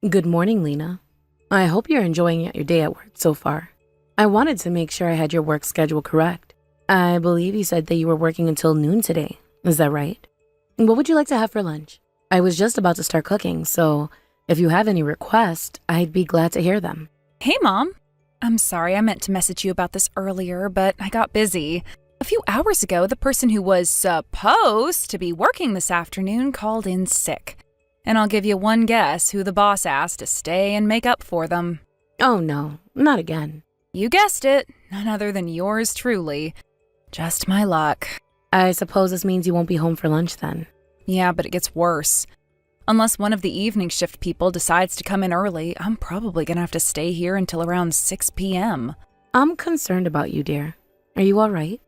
Good morning, Lena. I hope you're enjoying your day at work so far. I wanted to make sure I had your work schedule correct. I believe you said that you were working until noon today. Is that right? What would you like to have for lunch? I was just about to start cooking, so if you have any requests, I'd be glad to hear them. Hey, Mom. I'm sorry, I meant to message you about this earlier, but I got busy. A few hours ago, the person who was supposed to be working this afternoon called in sick. And I'll give you one guess who the boss asked to stay and make up for them. Oh no, not again. You guessed it, none other than yours truly. Just my luck. I suppose this means you won't be home for lunch then. Yeah, but it gets worse. Unless one of the evening shift people decides to come in early, I'm probably gonna have to stay here until around 6 p.m. I'm concerned about you, dear. Are you all right?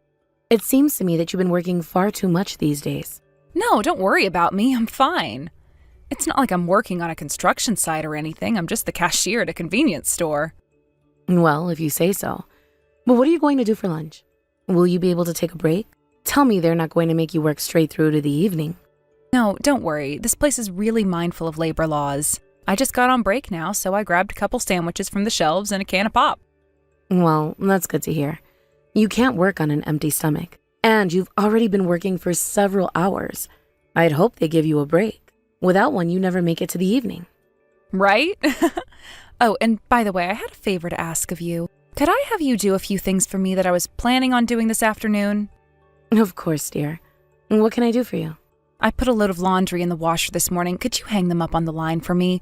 It seems to me that you've been working far too much these days. No, don't worry about me, I'm fine. It's not like I'm working on a construction site or anything, I'm just the cashier at a convenience store. Well, if you say so. But what are you going to do for lunch? Will you be able to take a break? Tell me they're not going to make you work straight through to the evening. No, don't worry. This place is really mindful of labor laws. I just got on break now, so I grabbed a couple sandwiches from the shelves and a can of pop. Well, that's good to hear. You can't work on an empty stomach. And you've already been working for several hours. I'd hope they give you a break. Without one, you never make it to the evening. Right? Oh, and by the way, I had a favor to ask of you. Could I have you do a few things for me that I was planning on doing this afternoon? Of course, dear. What can I do for you? I put a load of laundry in the washer this morning. Could you hang them up on the line for me?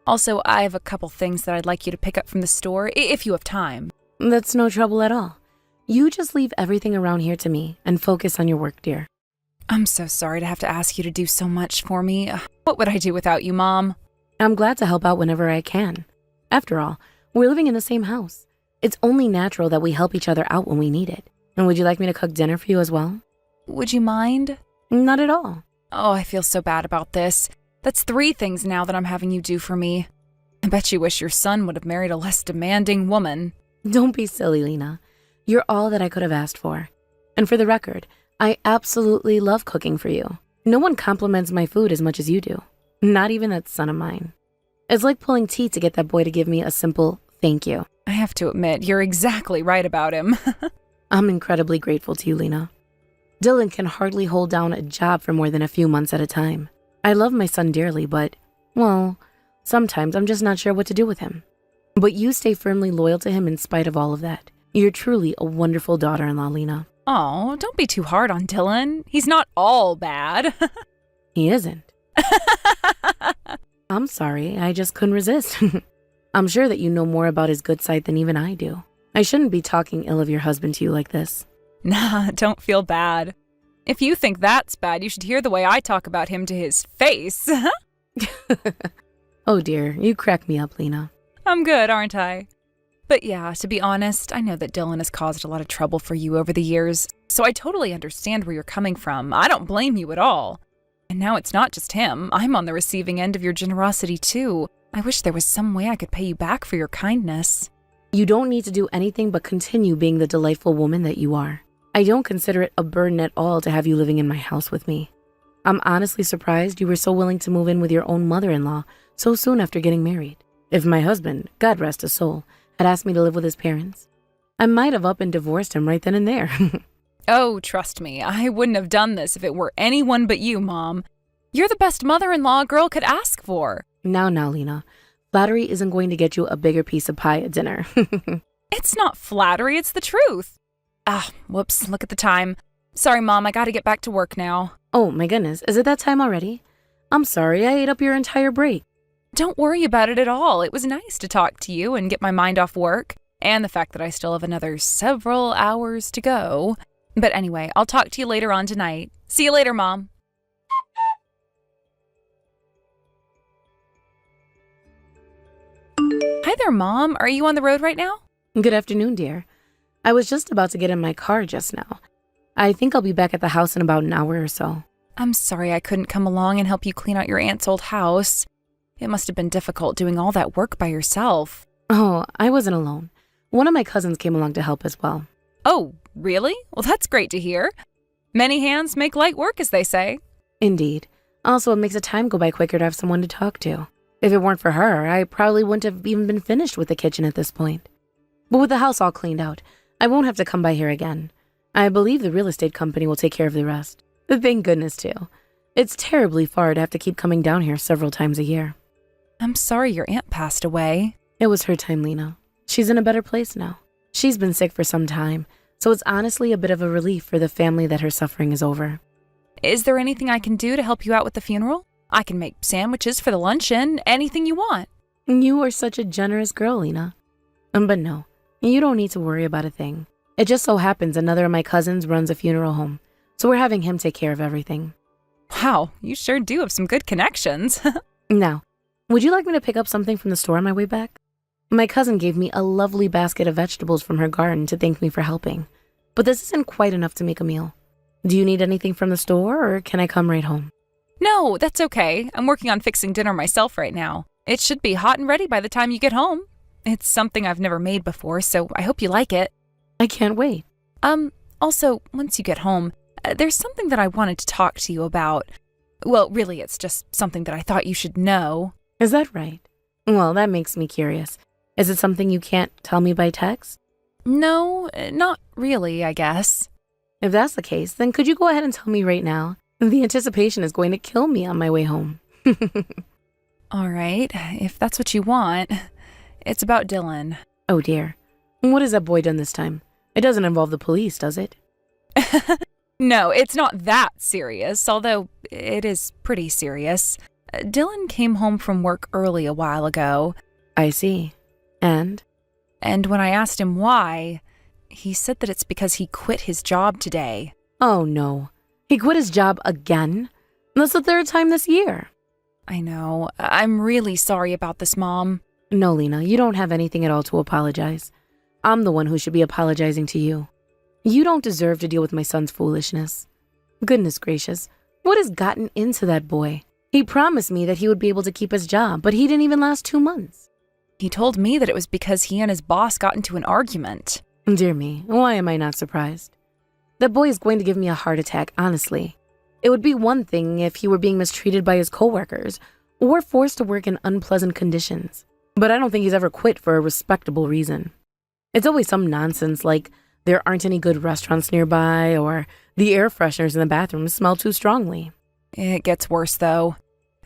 Also, I have a couple things that I'd like you to pick up from the store, if you have time. That's no trouble at all. You just leave everything around here to me and focus on your work, dear. I'm so sorry to have to ask you to do so much for me. What would I do without you, Mom? I'm glad to help out whenever I can. After all, we're living in the same house. It's only natural that we help each other out when we need it. And would you like me to cook dinner for you as well? Would you mind? Not at all. Oh, I feel so bad about this. That's 3 things now that I'm having you do for me. I bet you wish your son would have married a less demanding woman. Don't be silly, Lena. You're all that I could have asked for. And for the record, I absolutely love cooking for you. No one compliments my food as much as you do. Not even that son of mine. It's like pulling teeth to get that boy to give me a simple thank you. I have to admit, you're exactly right about him. I'm incredibly grateful to you, Lena. Dylan can hardly hold down a job for more than a few months at a time. I love my son dearly, but, well, sometimes I'm just not sure what to do with him. But you stay firmly loyal to him in spite of all of that. You're truly a wonderful daughter-in-law, Lena. Oh, don't be too hard on Dylan. He's not all bad. He isn't. I'm sorry, I just couldn't resist. I'm sure that you know more about his good side than even I do. I shouldn't be talking ill of your husband to you like this. Nah, don't feel bad. If you think that's bad, you should hear the way I talk about him to his face. Oh dear, you crack me up, Lena. I'm good, aren't I? But yeah, to be honest, I know that Dylan has caused a lot of trouble for you over the years, so I totally understand where you're coming from. I don't blame you at all. And now it's not just him. I'm on the receiving end of your generosity too. I wish there was some way I could pay you back for your kindness. You don't need to do anything but continue being the delightful woman that you are. I don't consider it a burden at all to have you living in my house with me. I'm honestly surprised you were so willing to move in with your own mother-in-law so soon after getting married. If my husband, God rest his soul, had asked me to live with his parents, I might have up and divorced him right then and there. Oh, trust me, I wouldn't have done this if it were anyone but you, Mom. You're the best mother-in-law a girl could ask for. Now, Lena. Flattery isn't going to get you a bigger piece of pie at dinner. It's not flattery, it's the truth. Ah, whoops, look at the time. Sorry, Mom, I gotta get back to work now. Oh my goodness, is it that time already? I'm sorry, I ate up your entire break. Don't worry about it at all. It was nice to talk to you and get my mind off work, and the fact that I still have another several hours to go. But anyway, I'll talk to you later on tonight. See you later, Mom. Hi there, Mom. Are you on the road right now? Good afternoon, dear. I was just about to get in my car just now. I think I'll be back at the house in about an hour or so. I'm sorry I couldn't come along and help you clean out your aunt's old house. It must have been difficult doing all that work by yourself. Oh, I wasn't alone. One of my cousins came along to help as well. Oh, really? Well, that's great to hear. Many hands make light work, as they say. Indeed. Also, it makes the time go by quicker to have someone to talk to. If it weren't for her, I probably wouldn't have even been finished with the kitchen at this point. But with the house all cleaned out, I won't have to come by here again. I believe the real estate company will take care of the rest. Thank goodness, too. It's terribly far to have to keep coming down here several times a year. I'm sorry your aunt passed away. It was her time, Lena. She's in a better place now. She's been sick for some time, so it's honestly a bit of a relief for the family that her suffering is over. Is there anything I can do to help you out with the funeral? I can make sandwiches for the luncheon, anything you want. You are such a generous girl, Lena. But no, you don't need to worry about a thing. It just so happens another of my cousins runs a funeral home, so we're having him take care of everything. Wow, you sure do have some good connections. Now, would you like me to pick up something from the store on my way back? My cousin gave me a lovely basket of vegetables from her garden to thank me for helping, but this isn't quite enough to make a meal. Do you need anything from the store, or can I come right home? No, that's okay. I'm working on fixing dinner myself right now. It should be hot and ready by the time you get home. It's something I've never made before, so I hope you like it. I can't wait. Also, once you get home, there's something that I wanted to talk to you about. Well, really, it's just something that I thought you should know. Is that right? Well, that makes me curious. Is it something you can't tell me by text? No, not really, I guess. If that's the case, then could you go ahead and tell me right now? The anticipation is going to kill me on my way home. All right, if that's what you want. It's about Dylan. Oh dear. What has that boy done this time? It doesn't involve the police, does it? No, it's not that serious, although it is pretty serious. Dylan came home from work early a while ago. I see. And when I asked him why, he said that it's because he quit his job today. Oh no. He quit his job again? That's the third time this year. I know. I'm really sorry about this, Mom. No, Lena, you don't have anything at all to apologize. I'm the one who should be apologizing to you. You don't deserve to deal with my son's foolishness. Goodness gracious, what has gotten into that boy? He promised me that he would be able to keep his job, but he didn't even last 2 months. He told me that it was because he and his boss got into an argument. Dear me, why am I not surprised? That boy is going to give me a heart attack, honestly. It would be one thing if he were being mistreated by his coworkers or forced to work in unpleasant conditions. But I don't think he's ever quit for a respectable reason. It's always some nonsense like there aren't any good restaurants nearby or the air fresheners in the bathroom smell too strongly. It gets worse, though.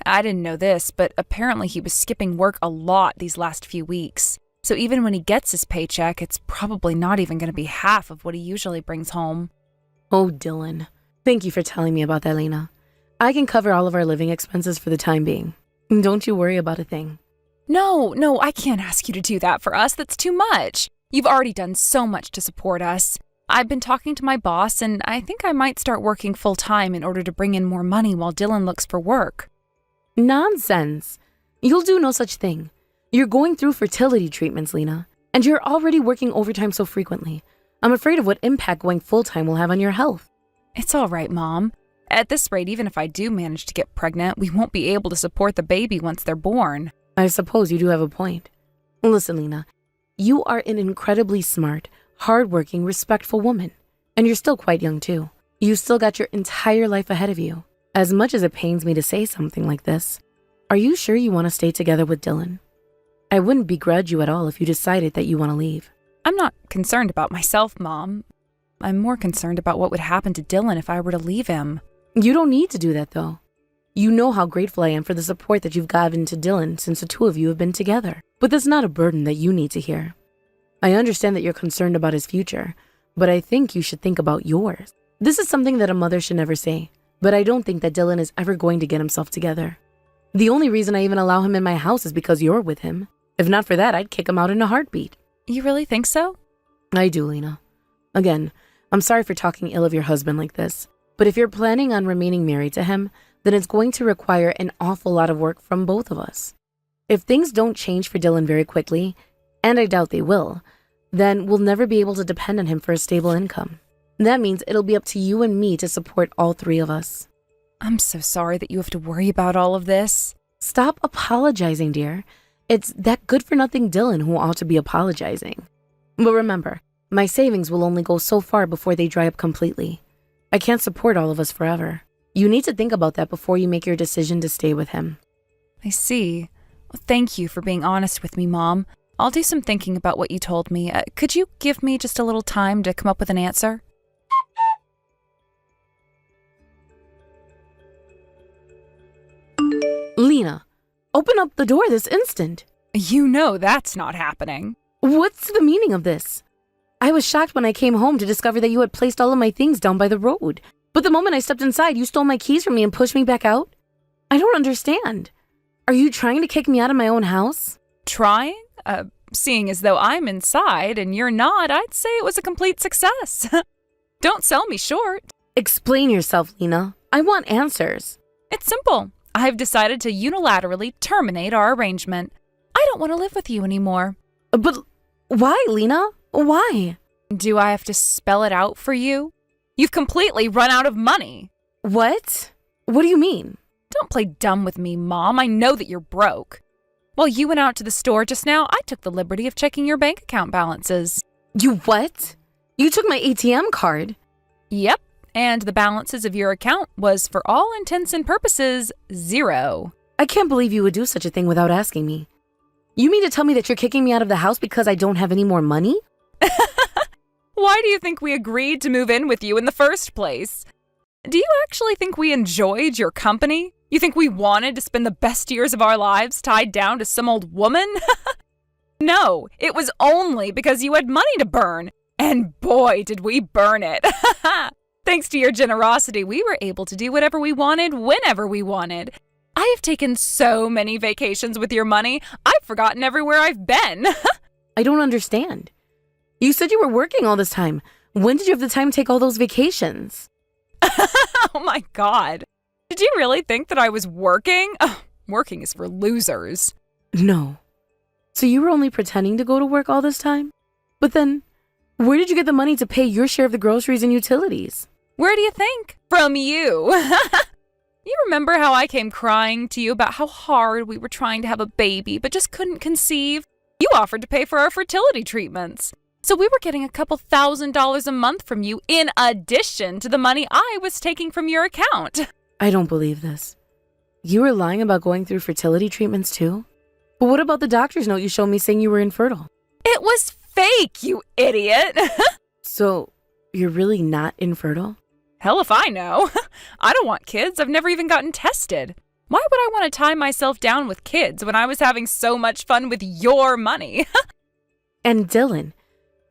I didn't know this, but apparently he was skipping work a lot these last few weeks. So even when he gets his paycheck, it's probably not even going to be half of what he usually brings home. Oh, Dylan. Thank you for telling me about that, Lena. I can cover all of our living expenses for the time being. Don't you worry about a thing. No, I can't ask you to do that for us. That's too much. You've already done so much to support us. I've been talking to my boss, and I think I might start working full-time in order to bring in more money while Dylan looks for work. Nonsense. You'll do no such thing. You're going through fertility treatments, Lena, and you're already working overtime so frequently. I'm afraid of what impact going full-time will have on your health. It's all right, Mom. At this rate, even if I do manage to get pregnant, we won't be able to support the baby once they're born. I suppose you do have a point. Listen, Lena, you are an incredibly smart, hardworking, respectful woman, and you're still quite young too. You've still got your entire life ahead of you. As much as it pains me to say something like this, are you sure you want to stay together with Dylan? I wouldn't begrudge you at all if you decided that you want to leave. I'm not concerned about myself, Mom. I'm more concerned about what would happen to Dylan if I were to leave him. You don't need to do that, though. You know how grateful I am for the support that you've given to Dylan since the two of you have been together. But that's not a burden that you need to hear. I understand that you're concerned about his future, but I think you should think about yours. This is something that a mother should never say, but I don't think that Dylan is ever going to get himself together. The only reason I even allow him in my house is because you're with him. If not for that, I'd kick him out in a heartbeat. You really think so? I do, Lena. Again, I'm sorry for talking ill of your husband like this, but if you're planning on remaining married to him, then it's going to require an awful lot of work from both of us. If things don't change for Dylan very quickly, and I doubt they will, then we'll never be able to depend on him for a stable income. That means it'll be up to you and me to support all three of us. I'm so sorry that you have to worry about all of this. Stop apologizing, dear. It's that good-for-nothing Dylan who ought to be apologizing. But remember, my savings will only go so far before they dry up completely. I can't support all of us forever. You need to think about that before you make your decision to stay with him. I see. Thank you for being honest with me, Mom. I'll do some thinking about what you told me. Could you give me just a little time to come up with an answer? Lena, open up the door this instant. You know that's not happening. What's the meaning of this? I was shocked when I came home to discover that you had placed all of my things down by the road. But the moment I stepped inside, you stole my keys from me and pushed me back out? I don't understand. Are you trying to kick me out of my own house? Trying? Seeing as though I'm inside and you're not, I'd say it was a complete success. Don't sell me short. Explain yourself, Lena. I want answers. It's simple. I've decided to unilaterally terminate our arrangement. I don't want to live with you anymore. But why, Lena? Why? Do I have to spell it out for you? You've completely run out of money. What? What do you mean? Don't play dumb with me, Mom. I know that you're broke. While you went out to the store just now, I took the liberty of checking your bank account balances. You what? You took my ATM card. Yep, and the balances of your account was, for all intents and purposes, 0. I can't believe you would do such a thing without asking me. You mean to tell me that you're kicking me out of the house because I don't have any more money? Why do you think we agreed to move in with you in the first place? Do you actually think we enjoyed your company? You think we wanted to spend the best years of our lives tied down to some old woman? No, it was only because you had money to burn. And boy, did we burn it. Thanks to your generosity, we were able to do whatever we wanted, whenever we wanted. I have taken so many vacations with your money, I've forgotten everywhere I've been. I don't understand. You said you were working all this time. When did you have the time to take all those vacations? Oh my God. Did you really think that I was working? Working is for losers. No. So you were only pretending to go to work all this time? But then, where did you get the money to pay your share of the groceries and utilities? Where do you think? From you. You remember how I came crying to you about how hard we were trying to have a baby but just couldn't conceive? You offered to pay for our fertility treatments. So we were getting a couple $1,000s a month from you in addition to the money I was taking from your account. I don't believe this. You were lying about going through fertility treatments too? But what about the doctor's note you showed me saying you were infertile? It was fake, you idiot. So, you're really not infertile? Hell if I know. I don't want kids. I've never even gotten tested. Why would I want to tie myself down with kids when I was having so much fun with your money? And Dylan,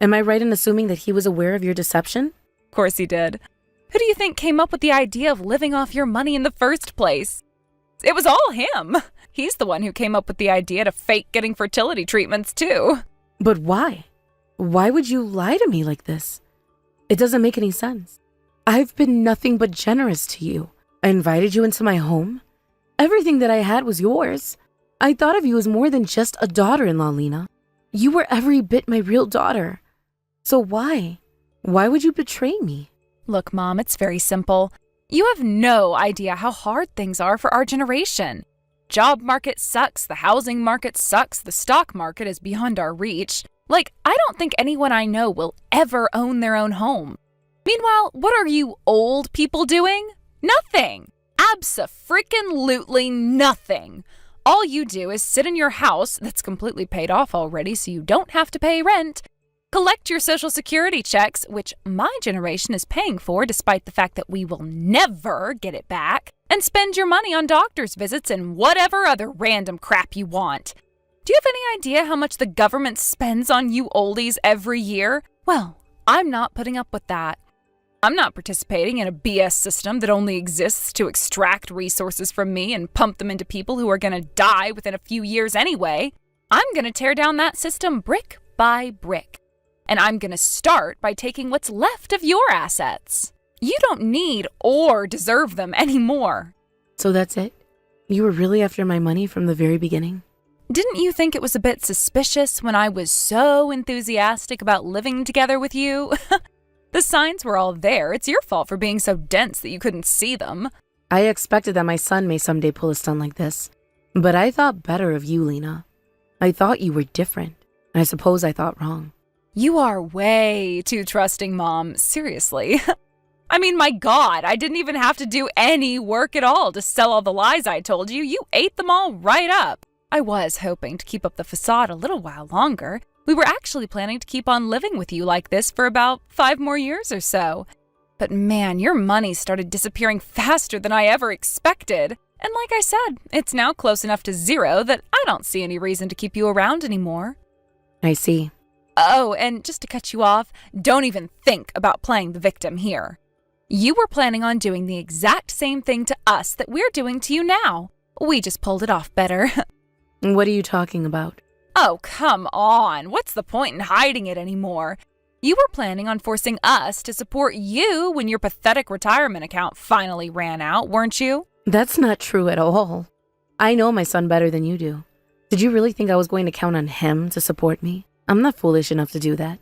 am I right in assuming that he was aware of your deception? Of course he did. Who do you think came up with the idea of living off your money in the first place? It was all him. He's the one who came up with the idea to fake getting fertility treatments too. But why? Why would you lie to me like this? It doesn't make any sense. I've been nothing but generous to you. I invited you into my home. Everything that I had was yours. I thought of you as more than just a daughter-in-law, Lena. You were every bit my real daughter. So why? Why would you betray me? Look, Mom, it's very simple. You have no idea how hard things are for our generation. Job market sucks, the housing market sucks, the stock market is beyond our reach. Like, I don't think anyone I know will ever own their own home. Meanwhile, what are you old people doing? Nothing. Abso-freaking-lutely nothing. All you do is sit in your house that's completely paid off already so you don't have to pay rent, collect your Social Security checks, which my generation is paying for despite the fact that we will never get it back, and spend your money on doctor's visits and whatever other random crap you want. Do you have any idea how much the government spends on you oldies every year? Well, I'm not putting up with that. I'm not participating in a BS system that only exists to extract resources from me and pump them into people who are going to die within a few years anyway. I'm going to tear down that system brick by brick. And I'm going to start by taking what's left of your assets. You don't need or deserve them anymore. So that's it? You were really after my money from the very beginning? Didn't you think it was a bit suspicious when I was so enthusiastic about living together with you? The signs were all there. It's your fault for being so dense that you couldn't see them. I expected that my son may someday pull a stunt like this. But I thought better of you, Lena. I thought you were different. I suppose I thought wrong. You are way too trusting, Mom. Seriously. I mean, my God, I didn't even have to do any work at all to sell all the lies I told you. You ate them all right up. I was hoping to keep up the facade a little while longer. We were actually planning to keep on living with you like this for about 5 more years or so. But man, your money started disappearing faster than I ever expected. And like I said, it's now close enough to zero that I don't see any reason to keep you around anymore. I see. Oh, and just to cut you off, don't even think about playing the victim here. You were planning on doing the exact same thing to us that we're doing to you now. We just pulled it off better. What are you talking about? Oh, come on. What's the point in hiding it anymore? You were planning on forcing us to support you when your pathetic retirement account finally ran out, weren't you? That's not true at all. I know my son better than you do. Did you really think I was going to count on him to support me? I'm not foolish enough to do that.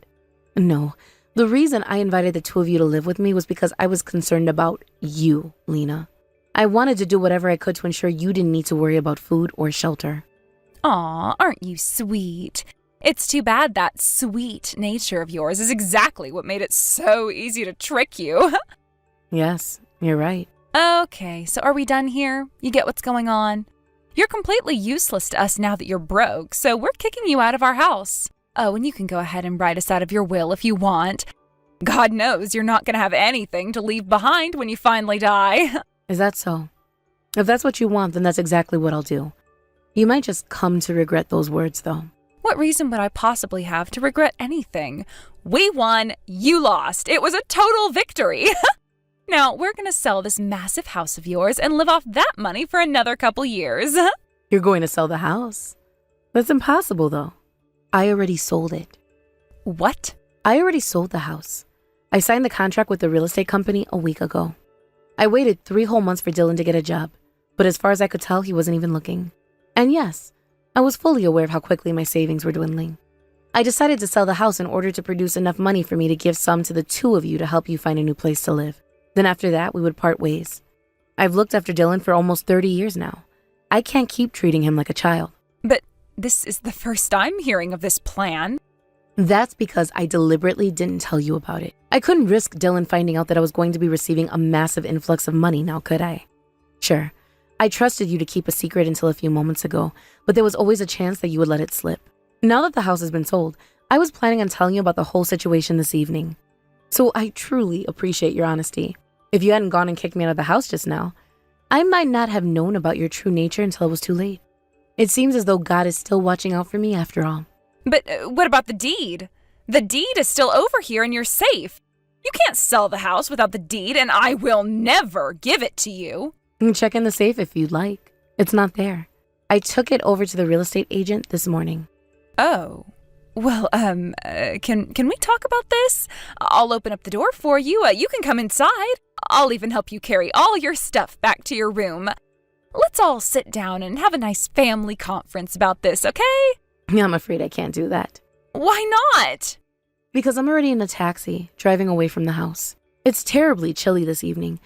No, the reason I invited the two of you to live with me was because I was concerned about you, Lena. I wanted to do whatever I could to ensure you didn't need to worry about food or shelter. Aw, aren't you sweet? It's too bad that sweet nature of yours is exactly what made it so easy to trick you. Yes, you're right. Okay, so are we done here? You get what's going on? You're completely useless to us now that you're broke, so we're kicking you out of our house. Oh, and you can go ahead and write us out of your will if you want. God knows you're not going to have anything to leave behind when you finally die. Is that so? If that's what you want, then that's exactly what I'll do. You might just come to regret those words, though. What reason would I possibly have to regret anything? We won, you lost. It was a total victory. Now, we're going to sell this massive house of yours and live off that money for another couple years. You're going to sell the house? That's impossible, though. I already sold it. What? I already sold the house. I signed the contract with the real estate company a week ago. I waited 3 whole months for Dylan to get a job, but as far as I could tell, he wasn't even looking. And yes, I was fully aware of how quickly my savings were dwindling. I decided to sell the house in order to produce enough money for me to give some to the two of you to help you find a new place to live. Then after that, we would part ways. I've looked after Dylan for almost 30 years now. I can't keep treating him like a child. But this is the first I'm hearing of this plan. That's because I deliberately didn't tell you about it. I couldn't risk Dylan finding out that I was going to be receiving a massive influx of money now, could I? Sure, I trusted you to keep a secret until a few moments ago, but there was always a chance that you would let it slip. Now that the house has been sold, I was planning on telling you about the whole situation this evening. So I truly appreciate your honesty. If you hadn't gone and kicked me out of the house just now, I might not have known about your true nature until it was too late. It seems as though God is still watching out for me after all. But what about the deed? The deed is still over here and you're safe. You can't sell the house without the deed, and I will never give it to you. You can check in the safe if you'd like. It's not there. I took it over to the real estate agent this morning. Oh. Well, can we talk about this? I'll open up the door for you. You can come inside. I'll even help you carry all your stuff back to your room. Let's all sit down and have a nice family conference about this, okay? I'm afraid I can't do that. Why not? Because I'm already in a taxi, driving away from the house. It's terribly chilly this evening.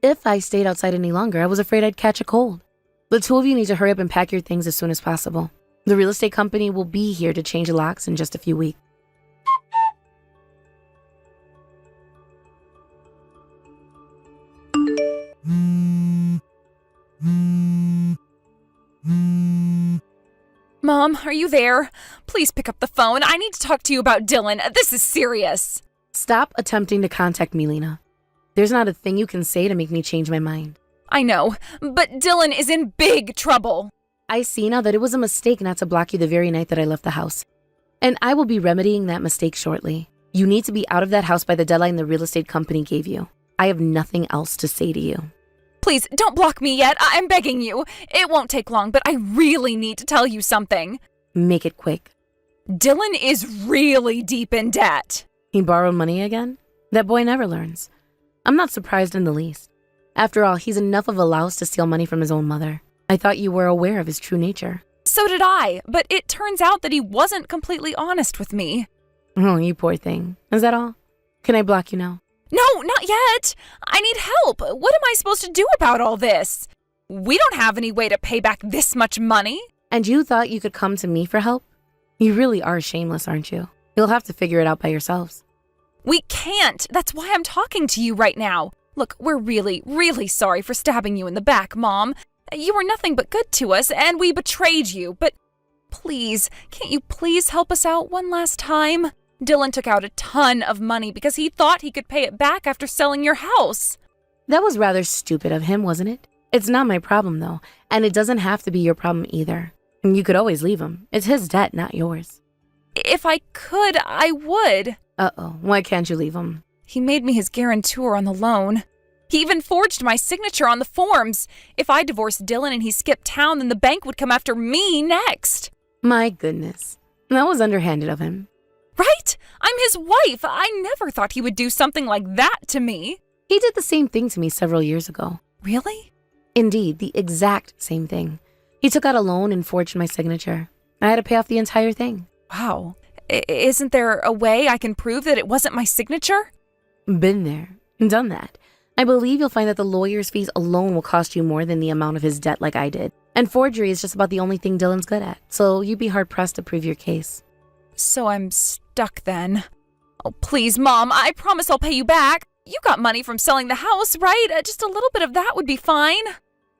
If I stayed outside any longer, I was afraid I'd catch a cold. The two of you need to hurry up and pack your things as soon as possible. The real estate company will be here to change the locks in just a few weeks. Mom, are you there? Please pick up the phone. I need to talk to you about Dylan. This is serious. Stop attempting to contact me, Lena. There's not a thing you can say to make me change my mind. I know, but Dylan is in big trouble. I see now that it was a mistake not to block you the very night that I left the house. And I will be remedying that mistake shortly. You need to be out of that house by the deadline the real estate company gave you. I have nothing else to say to you. Please, don't block me yet. I'm begging you. It won't take long, but I really need to tell you something. Make it quick. Dylan is really deep in debt. He borrowed money again? That boy never learns. I'm not surprised in the least. After all, he's enough of a louse to steal money from his own mother. I thought you were aware of his true nature. So did I, but it turns out that he wasn't completely honest with me. Oh, you poor thing. Is that all? Can I block you now? No, not yet. I need help. What am I supposed to do about all this? We don't have any way to pay back this much money. And you thought you could come to me for help? You really are shameless, aren't you? You'll have to figure it out by yourselves. We can't. That's why I'm talking to you right now. Look, we're really, really sorry for stabbing you in the back, Mom. You were nothing but good to us, and we betrayed you. But please, can't you please help us out one last time? Dylan took out a ton of money because he thought he could pay it back after selling your house. That was rather stupid of him, wasn't it? It's not my problem, though, and it doesn't have to be your problem either. You could always leave him. It's his debt, not yours. If I could, I would. Uh-oh, why can't you leave him? He made me his guarantor on the loan. He even forged my signature on the forms. If I divorced Dylan and he skipped town, then the bank would come after me next. My goodness. That was underhanded of him. Right? I'm his wife. I never thought he would do something like that to me. He did the same thing to me several years ago. Really? Indeed, the exact same thing. He took out a loan and forged my signature. I had to pay off the entire thing. Wow. Isn't there a way I can prove that it wasn't my signature? Been there. Done that. I believe you'll find that the lawyer's fees alone will cost you more than the amount of his debt like I did. And forgery is just about the only thing Dylan's good at, so you'd be hard-pressed to prove your case. So I'm stuck then. Oh, please, Mom, I promise I'll pay you back. You got money from selling the house, right? Just a little bit of that would be fine.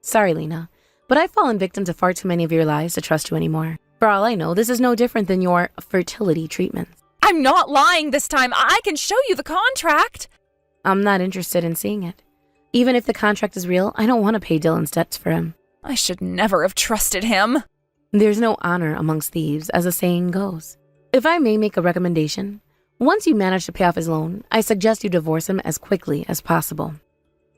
Sorry, Lena, but I've fallen victim to far too many of your lies to trust you anymore. For all I know, this is no different than your fertility treatments. I'm not lying this time. I can show you the contract. I'm not interested in seeing it. Even if the contract is real, I don't want to pay Dylan's debts for him. I should never have trusted him. There's no honor amongst thieves, as the saying goes. If I may make a recommendation, once you manage to pay off his loan, I suggest you divorce him as quickly as possible.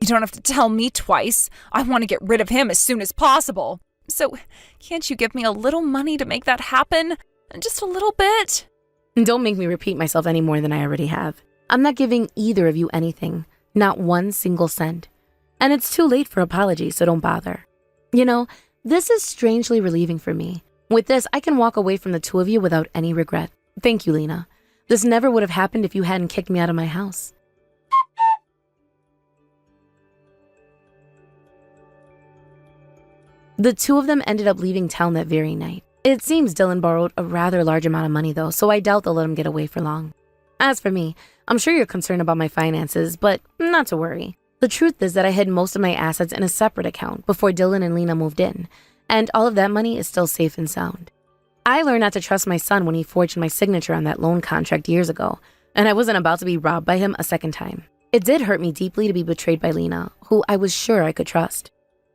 You don't have to tell me twice. I want to get rid of him as soon as possible. So, can't you give me a little money to make that happen? Just a little bit? Don't make me repeat myself any more than I already have. I'm not giving either of you anything, not one single cent. And it's too late for apologies, so don't bother. You know, this is strangely relieving for me. With this, I can walk away from the two of you without any regret. Thank you, Lena. This never would have happened if you hadn't kicked me out of my house. The two of them ended up leaving town that very night. It seems Dylan borrowed a rather large amount of money though, so I doubt they'll let him get away for long. As for me, I'm sure you're concerned about my finances, but not to worry. The truth is that I hid most of my assets in a separate account before Dylan and Lena moved in, and all of that money is still safe and sound. I learned not to trust my son when he forged my signature on that loan contract years ago, and I wasn't about to be robbed by him a second time. It did hurt me deeply to be betrayed by Lena, who I was sure I could trust.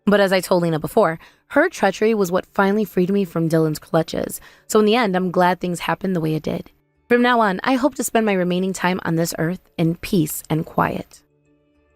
But as I told Lena before, her treachery was what finally freed me from Dylan's clutches, so in the end, I'm glad things happened the way it did. From now on, I hope to spend my remaining time on this earth in peace and quiet.